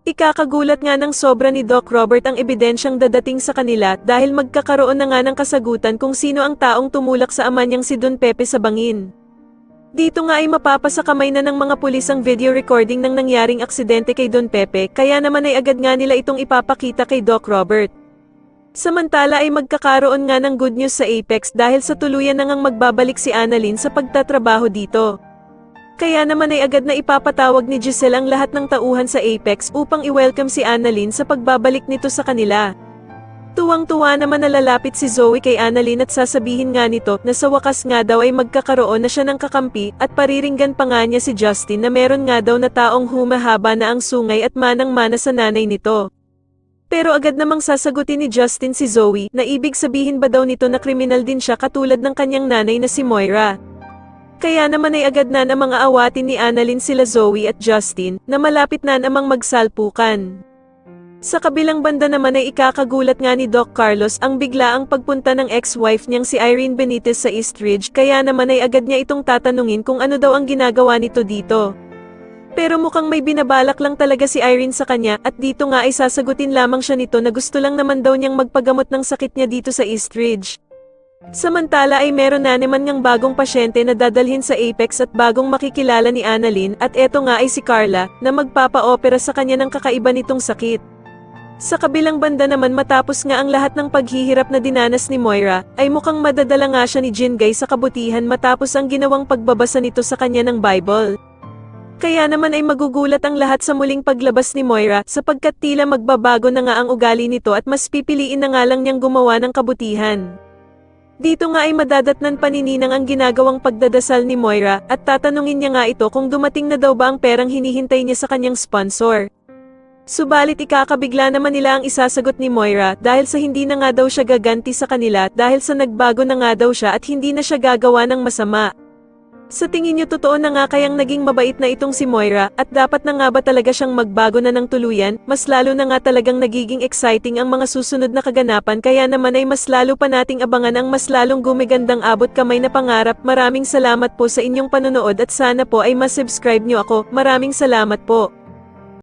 Ikakagulat nga ng sobra ni Doc Robert ang ebidensyang dadating sa kanila dahil magkakaroon na nga ng kasagutan kung sino ang taong tumulak sa ama niyang si Don Pepe sa bangin. Dito nga ay mapapasa kamay na ng mga pulis ang video recording ng nangyaring aksidente kay Don Pepe, kaya naman ay agad nga nila itong ipapakita kay Doc Robert. Samantala ay magkakaroon nga ng good news sa Apex dahil sa tuluyan na ngang magbabalik si Annalyn sa pagtatrabaho dito. Kaya naman ay agad na ipapatawag ni Giselle ang lahat ng tauhan sa Apex upang i-welcome si Annalyn sa pagbabalik nito sa kanila. Tuwang-tuwa naman na lalapit si Zoe kay Annalyn at sasabihin nga nito na sa wakas nga daw ay magkakaroon na siya ng kakampi at pariringgan pa nga niya si Justin na meron nga daw na taong humahaba na ang sungay at manang-mana sa nanay nito. Pero agad namang sasagutin ni Justin si Zoe na ibig sabihin ba daw nito na kriminal din siya katulad ng kanyang nanay na si Moira. Kaya naman ay agad na namang aawatin ni Annalyn sila Zoe at Justin na malapit na namang magsalpukan. Sa kabilang banda naman ay ikakagulat nga ni Doc Carlos ang biglaang pagpunta ng ex-wife niyang si Irene Benitez sa Eastridge, kaya naman ay agad niya itong tatanungin kung ano daw ang ginagawa nito dito. Pero mukhang may binabalak lang talaga si Irene sa kanya at dito nga ay sasagutin lamang siya nito na gusto lang naman daw niyang magpagamot ng sakit niya dito sa Eastridge. Samantala ay meron na naman ngang bagong pasyente na dadalhin sa Apex at bagong makikilala ni Annalyn at eto nga ay si Carla na magpapa-opera sa kanya ng kakaiba nitong sakit. Sa kabilang banda naman matapos nga ang lahat ng paghihirap na dinanas ni Moira, ay mukhang madadala nga siya ni Jingay sa kabutihan matapos ang ginawang pagbabasa nito sa kanya ng Bible. Kaya naman ay magugulat ang lahat sa muling paglabas ni Moira sapagkat tila magbabago na nga ang ugali nito at mas pipiliin na nga lang niyang gumawa ng kabutihan. Dito nga ay madadatnan pa ni Ninang ang ginagawang pagdadasal ni Moira at tatanungin niya nga ito kung dumating na daw ba ang perang hinihintay niya sa kanyang sponsor. Subalit ikakabigla naman nila ang isasagot ni Moira dahil sa hindi na nga daw siya gaganti sa kanila dahil sa nagbago na nga daw siya at hindi na siya gagawa ng masama. Sa tingin niyo totoo na nga kayang naging mabait na itong si Moira at dapat na nga ba talaga siyang magbago na ng tuluyan? Mas lalo na nga talagang nagiging exciting ang mga susunod na kaganapan kaya naman ay mas lalo pa nating abangan ang mas lalong gumigandang abot kamay na pangarap. Maraming salamat po sa inyong panonood at sana po ay mas subscribe niyo ako. Maraming salamat po.